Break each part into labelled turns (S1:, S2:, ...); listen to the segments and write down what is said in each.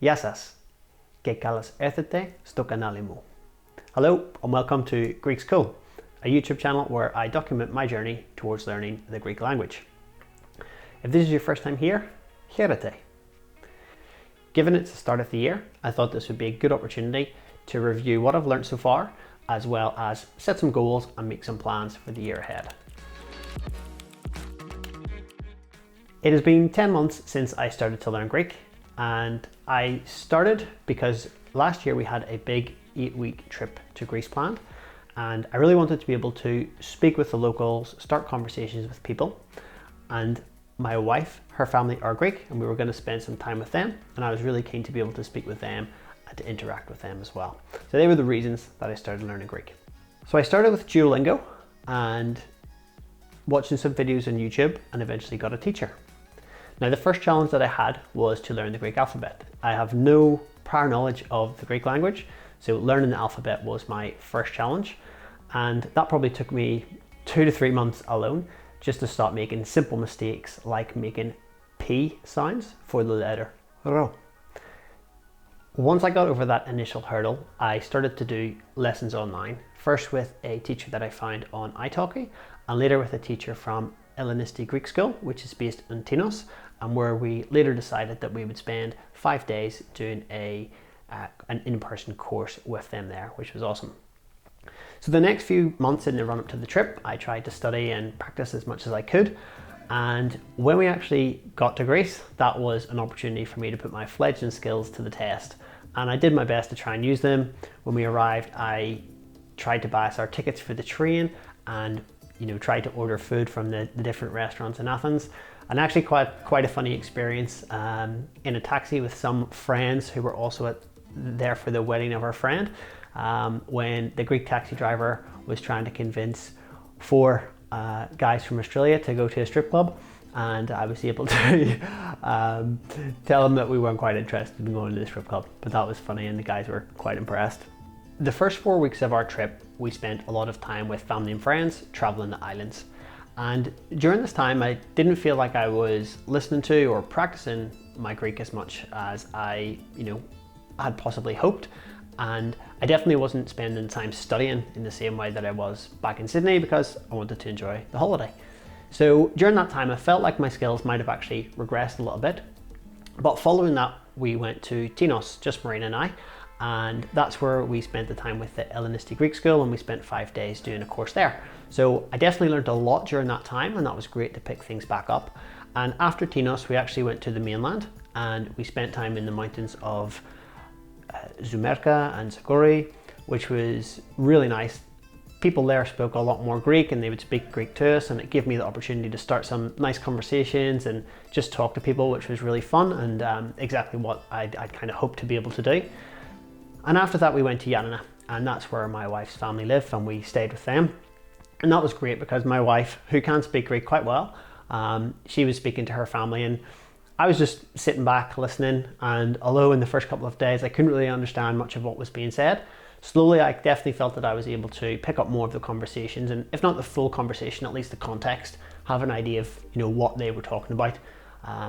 S1: Γεια σας και καλώς ήρθατε στο κανάλι μου. Hello and welcome to Greek School, a YouTube channel where I document my journey towards learning the Greek language. If this is your first time here, χαίρετε. Given it's the start of the year, I thought this would be a good opportunity to review what I've learned so far, as well as set some goals and make some plans for the year ahead. It has been 10 months since I started to learn Greek, and I started because last year we had a big 8-week trip to Greece planned, and I really wanted to be able to speak with the locals, start conversations with people. And my wife, her family are Greek, and we were going to spend some time with them, and I was really keen to be able to speak with them and to interact with them as well. So they were the reasons that I started learning Greek. So I started with Duolingo and watching some videos on YouTube, and eventually got a teacher. Now, the first challenge that I had was to learn the Greek alphabet. I have no prior knowledge of the Greek language, so learning the alphabet was my first challenge, and that probably took me 2 to 3 months alone just to stop making simple mistakes like making P sounds for the letter R. Once I got over that initial hurdle, I started to do lessons online, first with a teacher that I found on italki, and later with a teacher from Ellinistic Greek School, which is based in Tinos, and where we later decided that we would spend 5 days doing an in-person course with them there, which was awesome. So the next few months in the run up to the trip, I tried to study and practice as much as I could. And when we actually got to Greece, that was an opportunity for me to put my fledgling skills to the test. And I did my best to try and use them. When we arrived, I tried to buy us our tickets for the train and tried to order food from the different restaurants in Athens. And actually quite a funny experience in a taxi with some friends who were also there for the wedding of our friend, when the Greek taxi driver was trying to convince 4 guys from Australia to go to a strip club, and I was able to tell them that we weren't quite interested in going to the strip club, but that was funny and the guys were quite impressed. The first 4 weeks of our trip, we spent a lot of time with family and friends traveling the islands. And during this time, I didn't feel like I was listening to or practicing my Greek as much as I, had possibly hoped. And I definitely wasn't spending time studying in the same way that I was back in Sydney because I wanted to enjoy the holiday. So during that time, I felt like my skills might have actually regressed a little bit. But following that, we went to Tinos, just Marina and I, and that's where we spent the time with the Ellinistic Greek School, and we spent 5 days doing a course there. So I definitely learned a lot during that time, and that was great to pick things back up. And after Tinos, we actually went to the mainland, and we spent time in the mountains of Zoumerka and Sakori, which was really nice. People there spoke a lot more Greek, and they would speak Greek to us, and it gave me the opportunity to start some nice conversations and just talk to people, which was really fun and exactly what I'd kind of hoped to be able to do. And after that, we went to Yanina, and that's where my wife's family live, and we stayed with them. And that was great because my wife, who can speak Greek quite well, she was speaking to her family, and I was just sitting back listening. And although in the first couple of days I couldn't really understand much of what was being said, slowly I definitely felt that I was able to pick up more of the conversations, and if not the full conversation, at least the context, have an idea of what they were talking about.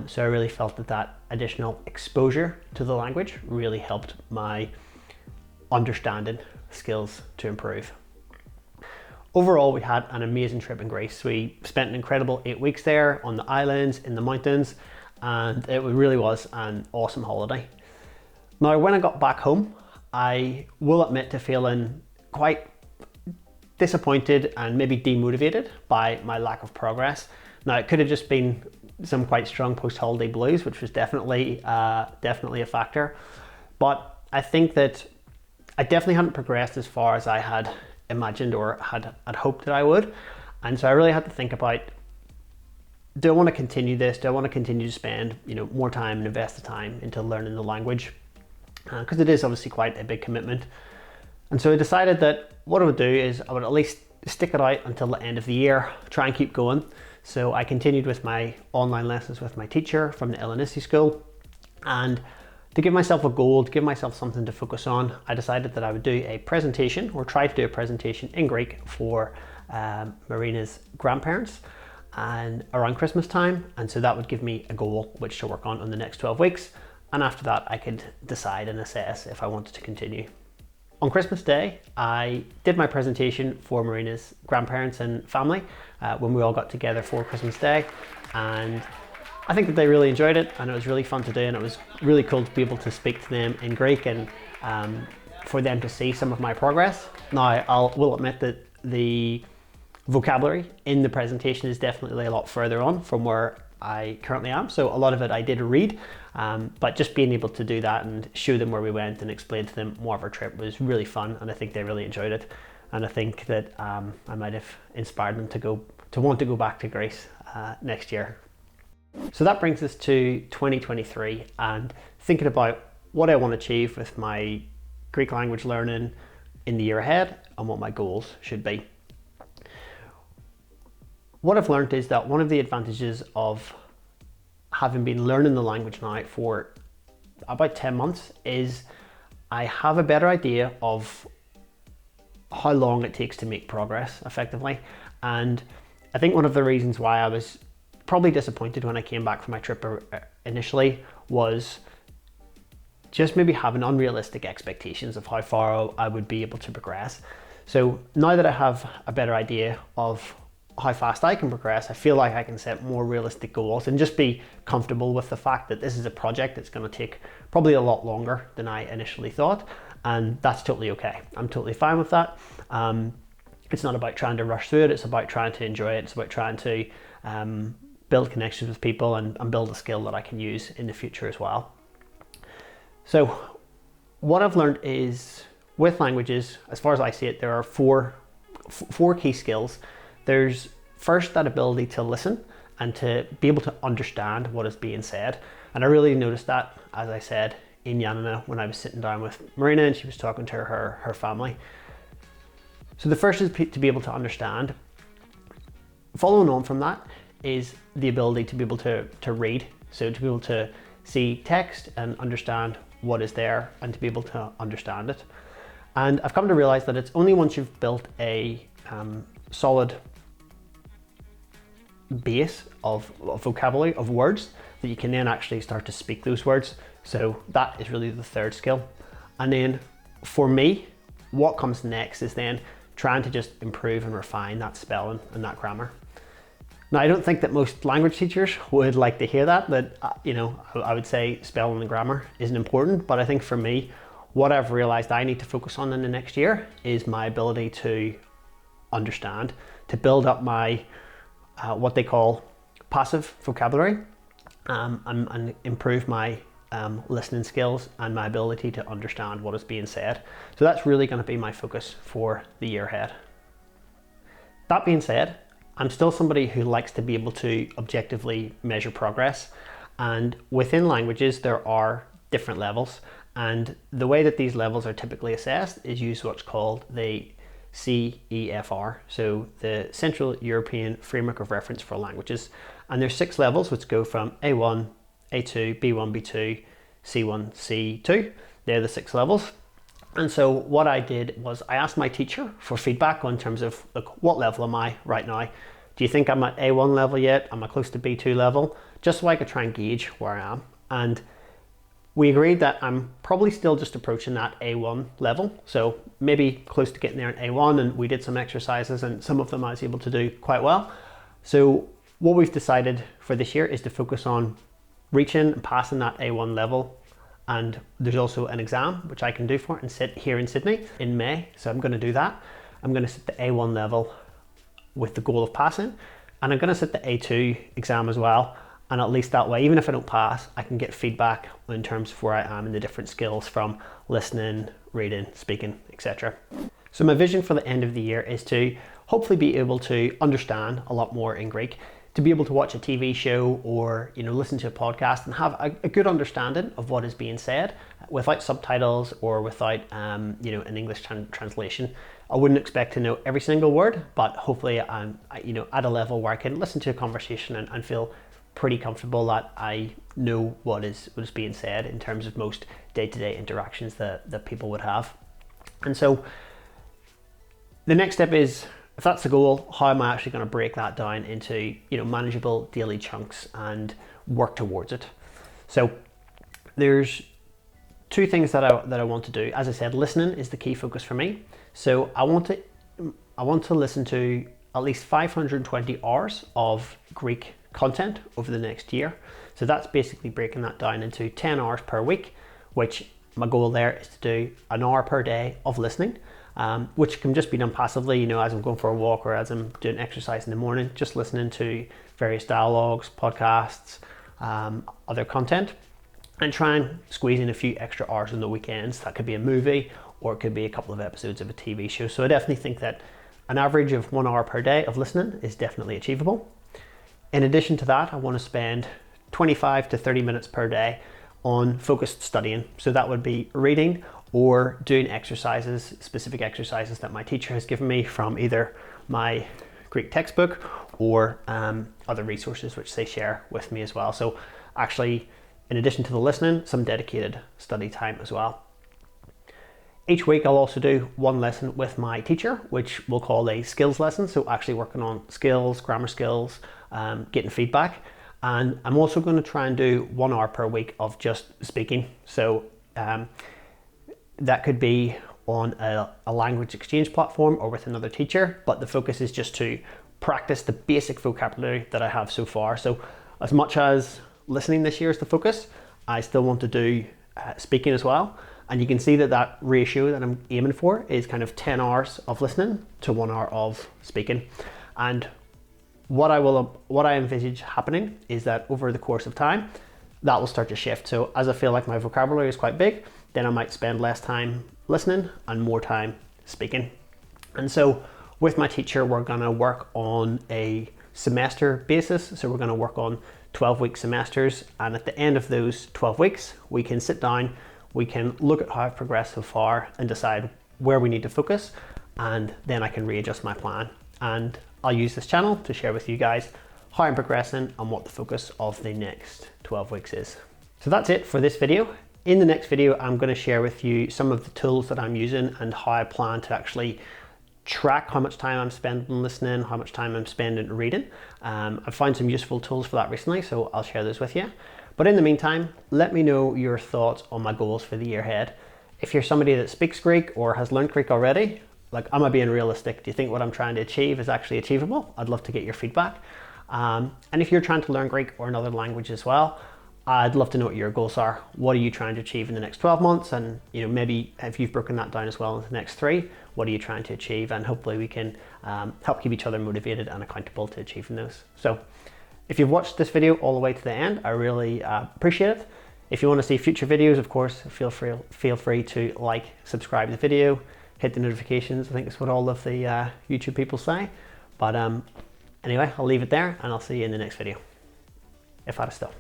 S1: So I really felt that additional exposure to the language really helped my understanding skills to improve. Overall, we had an amazing trip in Greece. We spent an incredible 8 weeks there on the islands, in the mountains, and it really was an awesome holiday. Now, when I got back home, I will admit to feeling quite disappointed and maybe demotivated by my lack of progress. Now, it could have just been some quite strong post-holiday blues, which was definitely a factor. But I think that I definitely hadn't progressed as far as I had imagined or had hoped that I would. And so I really had to think about, do I want to continue this? Do I want to continue to spend more time and invest the time into learning the language? Because it is obviously quite a big commitment. And so I decided that what I would do is I would at least stick it out until the end of the year, try and keep going. So I continued with my online lessons with my teacher from the Ellinistic School, and to give myself a goal, to give myself something to focus on, I decided that I would do a presentation, or try to do a presentation in Greek for Marina's grandparents and around Christmas time. And so that would give me a goal which to work on in the next 12 weeks. and after that I could decide and assess if I wanted to continue. On Christmas Day, I did my presentation for Marina's grandparents and family when we all got together for Christmas Day, and I think that they really enjoyed it, and it was really fun to do, and it was really cool to be able to speak to them in Greek and for them to see some of my progress. Now, I will admit that the vocabulary in the presentation is definitely a lot further on from where I currently am, so a lot of it I did read, but just being able to do that and show them where we went and explain to them more of our trip was really fun, and I think they really enjoyed it, and I think that I might have inspired them to want to go back to Greece next year. So that brings us to 2023 and thinking about what I want to achieve with my Greek language learning in the year ahead and what my goals should be. What I've learned is that one of the advantages of having been learning the language now for about 10 months is I have a better idea of how long it takes to make progress effectively. And I think one of the reasons why I was probably disappointed when I came back from my trip initially was just maybe having unrealistic expectations of how far I would be able to progress. So now that I have a better idea of how fast I can progress, I feel like I can set more realistic goals and just be comfortable with the fact that this is a project that's going to take probably a lot longer than I initially thought, and that's totally okay. I'm totally fine with that. It's not about trying to rush through it, it's about trying to enjoy it, it's about trying to build connections with people and build a skill that I can use in the future as well. So what I've learned is with languages, as far as I see it, there are four key skills. There's first that ability to listen and to be able to understand what is being said. And I really noticed that, as I said, in Yanina when I was sitting down with Marina and she was talking to her family. So the first is to be able to understand. Following on from that is the ability to be able to read. So to be able to see text and understand what is there and to be able to understand it. And I've come to realize that it's only once you've built a solid base of vocabulary, of words, that you can then actually start to speak those words. So that is really the third skill. And then for me, what comes next is then trying to just improve and refine that spelling and that grammar. Now, I don't think that most language teachers would like to hear that I would say spelling and grammar isn't important, but I think for me, what I've realized I need to focus on in the next year is my ability to understand, to build up my what they call passive vocabulary and improve my listening skills and my ability to understand what is being said. So that's really going to be my focus for the year ahead. That being said, I'm still somebody who likes to be able to objectively measure progress, and within languages there are different levels, and the way that these levels are typically assessed is use what's called the CEFR, so the Central European Framework of Reference for Languages, and there's 6 levels which go from A1, A2, B1, B2, C1, C2. They're the 6 levels. And so what I did was I asked my teacher for feedback on terms of, look, what level am I right now? Do you think I'm at A1 level yet? Am I close to B2 level? Just so I could try and gauge where I am. And we agreed that I'm probably still just approaching that A1 level. So maybe close to getting there in A1, and we did some exercises and some of them I was able to do quite well. So what we've decided for this year is to focus on reaching and passing that A1 level. And there's also an exam which I can do for it and sit here in Sydney in May. So I'm going to do that. I'm going to sit the A1 level with the goal of passing, and I'm going to sit the A2 exam as well. And at least that way, even if I don't pass, I can get feedback in terms of where I am in the different skills from listening, reading, speaking, etc. So my vision for the end of the year is to hopefully be able to understand a lot more in Greek, to be able to watch a TV show or listen to a podcast and have a good understanding of what is being said without subtitles or without an English translation. I wouldn't expect to know every single word, but hopefully I'm at a level where I can listen to a conversation and feel pretty comfortable that I know what is being said in terms of most day-to-day interactions that people would have. And so the next step is, if that's the goal, how am I actually going to break that down into manageable daily chunks and work towards it? So There's two things that I want to do. As I said, listening is the key focus for me. So I want to listen to at least 520 hours of Greek content over the next year. So that's basically breaking that down into 10 hours per week, which my goal there is to do an hour per day of listening, which can just be done passively, you know, as I'm going for a walk or as I'm doing exercise in the morning, just listening to various dialogues, podcasts, other content, and try and squeeze in a few extra hours on the weekends. That could be a movie or it could be a couple of episodes of a TV show. So I definitely think that an average of 1 hour per day of listening is definitely achievable. In addition to that, I want to spend 25 to 30 minutes per day on focused studying. So that would be reading or doing exercises, specific exercises that my teacher has given me from either my Greek textbook or other resources which they share with me as well. So actually, in addition to the listening, some dedicated study time as well. Each week I'll also do one lesson with my teacher, which we'll call a skills lesson. So actually working on skills, grammar skills, getting feedback. And I'm also going to try and do 1 hour per week of just speaking. So that could be on a language exchange platform or with another teacher, but the focus is just to practice the basic vocabulary that I have so far. So as much as listening this year is the focus, I still want to do speaking as well. And you can see that ratio that I'm aiming for is kind of 10 hours of listening to 1 hour of speaking. And what I envisage happening is that over the course of time, that will start to shift. So as I feel like my vocabulary is quite big, then I might spend less time listening and more time speaking. And so with my teacher, we're gonna work on a semester basis. So we're gonna work on 12-week semesters. And at the end of those 12 weeks, we can sit down, we can look at how I've progressed so far and decide where we need to focus. And then I can readjust my plan. And I'll use this channel to share with you guys how I'm progressing and what the focus of the next 12 weeks is. So that's it for this video. In the next video, I'm going to share with you some of the tools that I'm using and how I plan to actually track how much time I'm spending listening, how much time I'm spending reading. I've found some useful tools for that recently, so I'll share those with you. But in the meantime, let me know your thoughts on my goals for the year ahead. If you're somebody that speaks Greek or has learned Greek already, like, am I being realistic? Do you think what I'm trying to achieve is actually achievable? I'd love to get your feedback. And if you're trying to learn Greek or another language as well, I'd love to know what your goals are. What are you trying to achieve in the next 12 months? And you know, maybe if you've broken that down as well into the next 3, what are you trying to achieve? And hopefully we can help keep each other motivated and accountable to achieving those. So if you've watched this video all the way to the end, I really appreciate it. If you want to see future videos, of course, feel free to like, subscribe to the video, hit the notifications. I think it's what all of the YouTube people say. But anyway, I'll leave it there and I'll see you in the next video. If I still.